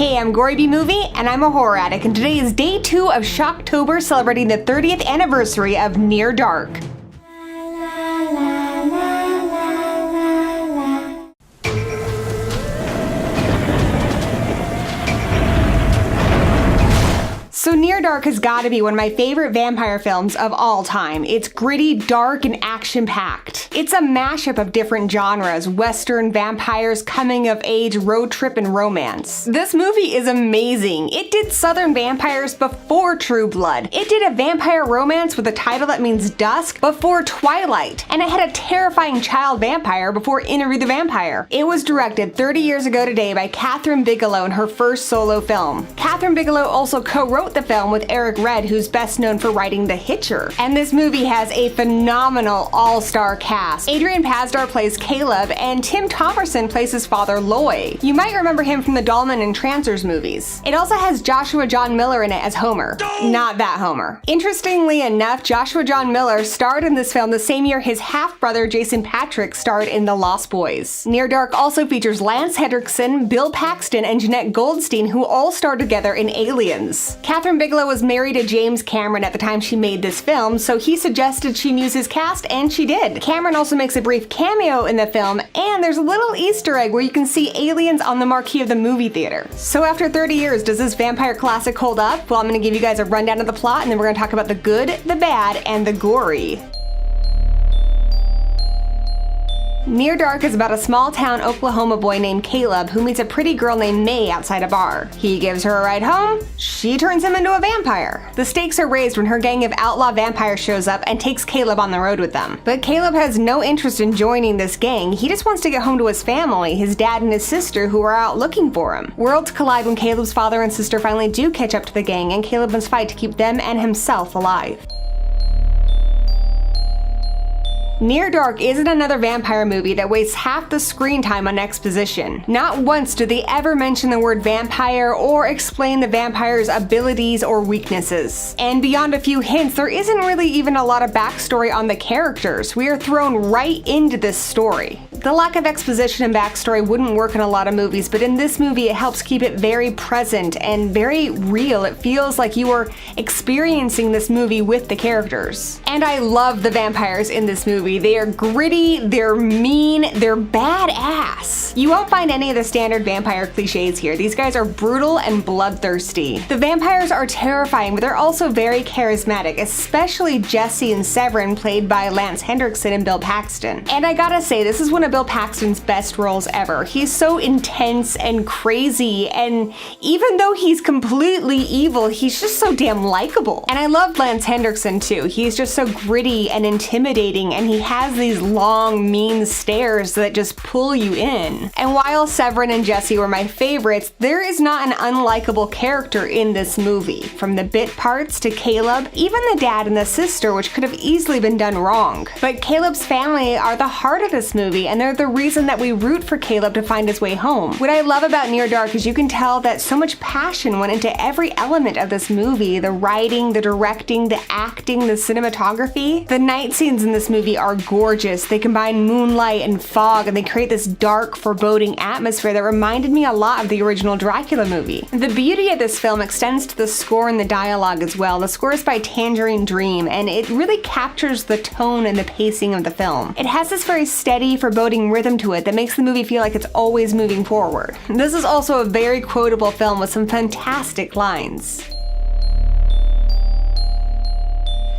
Hey, I'm Gory B Movie, and I'm a horror addict, and today is day 2 of Shocktober, celebrating the 30th anniversary of Near Dark. So Near Dark has got to be one of my favorite vampire films of all time. It's gritty, dark, and action-packed. It's a mashup of different genres: Western, vampires, coming-of-age, road trip, and romance. This movie is amazing. It did Southern vampires before True Blood. It did a vampire romance with a title that means dusk before Twilight. And it had a terrifying child vampire before Interview the Vampire. It was directed 30 years ago today by Kathryn Bigelow in her first solo film. Kathryn Bigelow also co-wrote the film with Eric Red, who's best known for writing The Hitcher. And this movie has a phenomenal all-star cast. Adrian Pasdar plays Caleb, and Tim Thomerson plays his father, Loy. You might remember him from the Dahlman and Trancers movies. It also has Joshua John Miller in it as Homer. Not that Homer. Interestingly enough, Joshua John Miller starred in this film the same year his half-brother Jason Patric starred in The Lost Boys. Near Dark also features Lance Henriksen, Bill Paxton, and Jeanette Goldstein, who all starred together in Aliens. Kathryn Bigelow was married to James Cameron at the time she made this film, so he suggested she use his cast, and she did. Cameron also makes a brief cameo in the film, and there's a little Easter egg where you can see aliens on the marquee of the movie theater. So after 30 years, does this vampire classic hold up? Well, I'm gonna give you guys a rundown of the plot, and then we're gonna talk about the good, the bad, and the gory. Near Dark is about a small-town Oklahoma boy named Caleb who meets a pretty girl named May outside a bar. He gives her a ride home, she turns him into a vampire. The stakes are raised when her gang of outlaw vampires shows up and takes Caleb on the road with them. But Caleb has no interest in joining this gang. He just wants to get home to his family, his dad and his sister, who are out looking for him. Worlds collide when Caleb's father and sister finally do catch up to the gang, and Caleb must fight to keep them and himself alive. Near Dark isn't another vampire movie that wastes half the screen time on exposition. Not once do they ever mention the word vampire or explain the vampire's abilities or weaknesses. And beyond a few hints, there isn't really even a lot of backstory on the characters. We are thrown right into this story. The lack of exposition and backstory wouldn't work in a lot of movies, but in this movie it helps keep it very present and very real. It feels like you are experiencing this movie with the characters. And I love the vampires in this movie. They are gritty, they're mean, they're badass. You won't find any of the standard vampire cliches here. These guys are brutal and bloodthirsty. The vampires are terrifying, but they're also very charismatic, especially Jesse and Severin, played by Lance Henriksen and Bill Paxton. And I gotta say, this is one of Bill Paxton's best roles ever. He's so intense and crazy, and even though he's completely evil, he's just so damn likable. And I love Lance Henriksen too. He's just so gritty and intimidating, and he has these long, mean stares that just pull you in. And while Severin and Jesse were my favorites, there is not an unlikable character in this movie. From the bit parts to Caleb, even the dad and the sister, which could have easily been done wrong. But Caleb's family are the heart of this movie, and they're the reason that we root for Caleb to find his way home. What I love about Near Dark is you can tell that so much passion went into every element of this movie: the writing, the directing, the acting, the cinematography. The night scenes in this movie are gorgeous. They combine moonlight and fog, and they create this dark, foreboding atmosphere that reminded me a lot of the original Dracula movie. The beauty of this film extends to the score and the dialogue as well. The score is by Tangerine Dream, and it really captures the tone and the pacing of the film. It has this very steady, foreboding rhythm to it that makes the movie feel like it's always moving forward. This is also a very quotable film with some fantastic lines.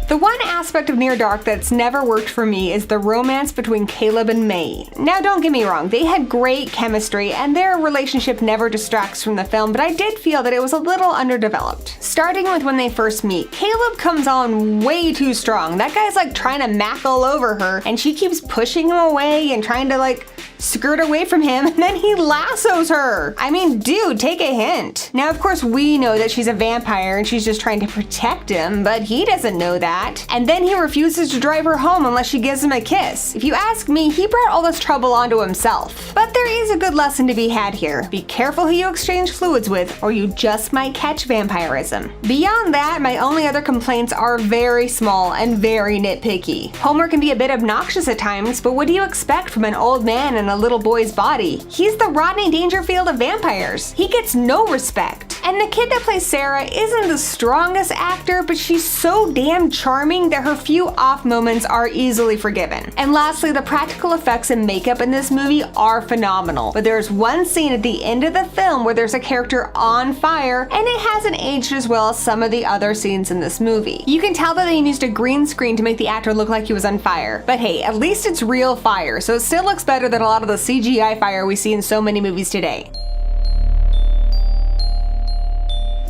The one aspect of Near Dark that's never worked for me is the romance between Caleb and May. Now, don't get me wrong, they had great chemistry and their relationship never distracts from the film, but I did feel that it was a little underdeveloped. Starting with when they first meet, Caleb comes on way too strong. That guy's like trying to mac all over her, and she keeps pushing him away and trying to skirt away from him, and then he lassos her. I mean, dude, take a hint. Now, of course, we know that she's a vampire and she's just trying to protect him, but he doesn't know that. And then he refuses to drive her home unless she gives him a kiss. If you ask me, he brought all this trouble onto himself. But there is a good lesson to be had here. Be careful who you exchange fluids with, or you just might catch vampirism. Beyond that, my only other complaints are very small and very nitpicky. Homer can be a bit obnoxious at times, but what do you expect from an old man in a a little boy's body. He's the Rodney Dangerfield of vampires. He gets no respect. And the kid that plays Sarah isn't the strongest actor, but she's so damn charming that her few off moments are easily forgiven. And lastly, the practical effects and makeup in this movie are phenomenal. But there's one scene at the end of the film where there's a character on fire, and it hasn't aged as well as some of the other scenes in this movie. You can tell that they used a green screen to make the actor look like he was on fire. But hey, at least it's real fire, so it still looks better than a lot of the CGI fire we see in so many movies today.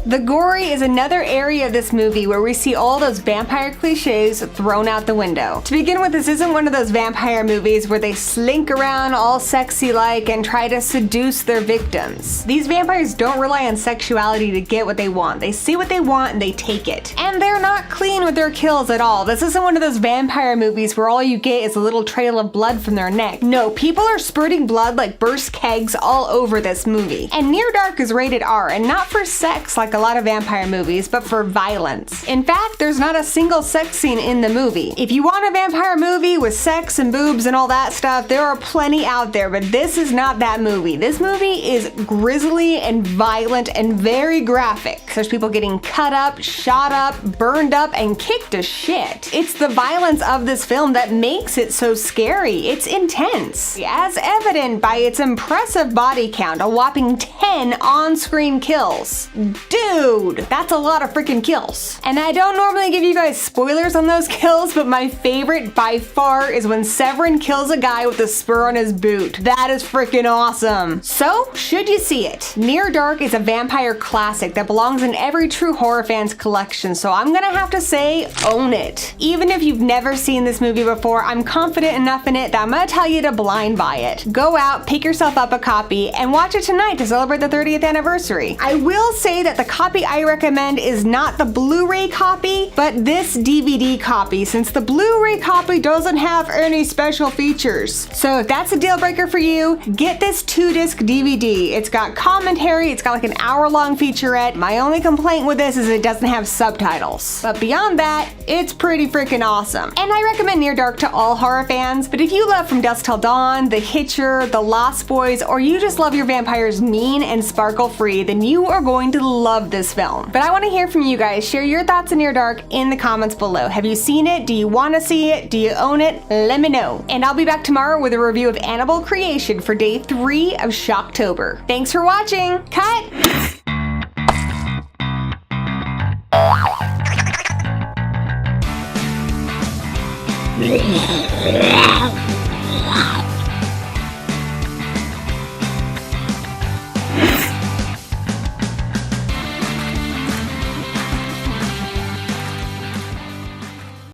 The gory is another area of this movie where we see all those vampire cliches thrown out the window. To begin with, this isn't one of those vampire movies where they slink around all sexy-like and try to seduce their victims. These vampires don't rely on sexuality to get what they want. They see what they want and they take it. And they're not clean with their kills at all. This isn't one of those vampire movies where all you get is a little trail of blood from their neck. No, people are spurting blood like burst kegs all over this movie. And Near Dark is rated R, and not for sex like a lot of vampire movies, but for violence. In fact, there's not a single sex scene in the movie. If you want a vampire movie with sex and boobs and all that stuff, there are plenty out there, but this is not that movie. This movie is grisly and violent and very graphic. There's people getting cut up, shot up, burned up, and kicked to shit. It's the violence of this film that makes it so scary. It's intense, as evident by its impressive body count, a whopping 10 on-screen kills. Dude, that's a lot of freaking kills. And I don't normally give you guys spoilers on those kills, but my favorite by far is when Severin kills a guy with a spur on his boot. That is freaking awesome. So, should you see it? Near Dark is a vampire classic that belongs in every true horror fan's collection, so I'm gonna have to say, own it. Even if you've never seen this movie before, I'm confident enough in it that I'm gonna tell you to blind buy it. Go out, pick yourself up a copy, and watch it tonight to celebrate the 30th anniversary. I will say that the copy I recommend is not the Blu-ray copy, but this DVD copy, since the Blu-ray copy doesn't have any special features. So if that's a deal breaker for you, get this 2-disc DVD. It's got commentary, it's got like an hour-long featurette. My only complaint with this is it doesn't have subtitles. But beyond that, it's pretty freaking awesome. And I recommend Near Dark to all horror fans, but if you love From Dusk Till Dawn, The Hitcher, The Lost Boys, or you just love your vampires mean and sparkle-free, then you are going to love this film. But I want to hear from you guys. Share your thoughts on Near Dark in the comments below. Have you seen it? Do you want to see it? Do you own it? Let me know. And I'll be back tomorrow with a review of Annabelle Creation for day 3 of Shocktober. Thanks for watching. Cut!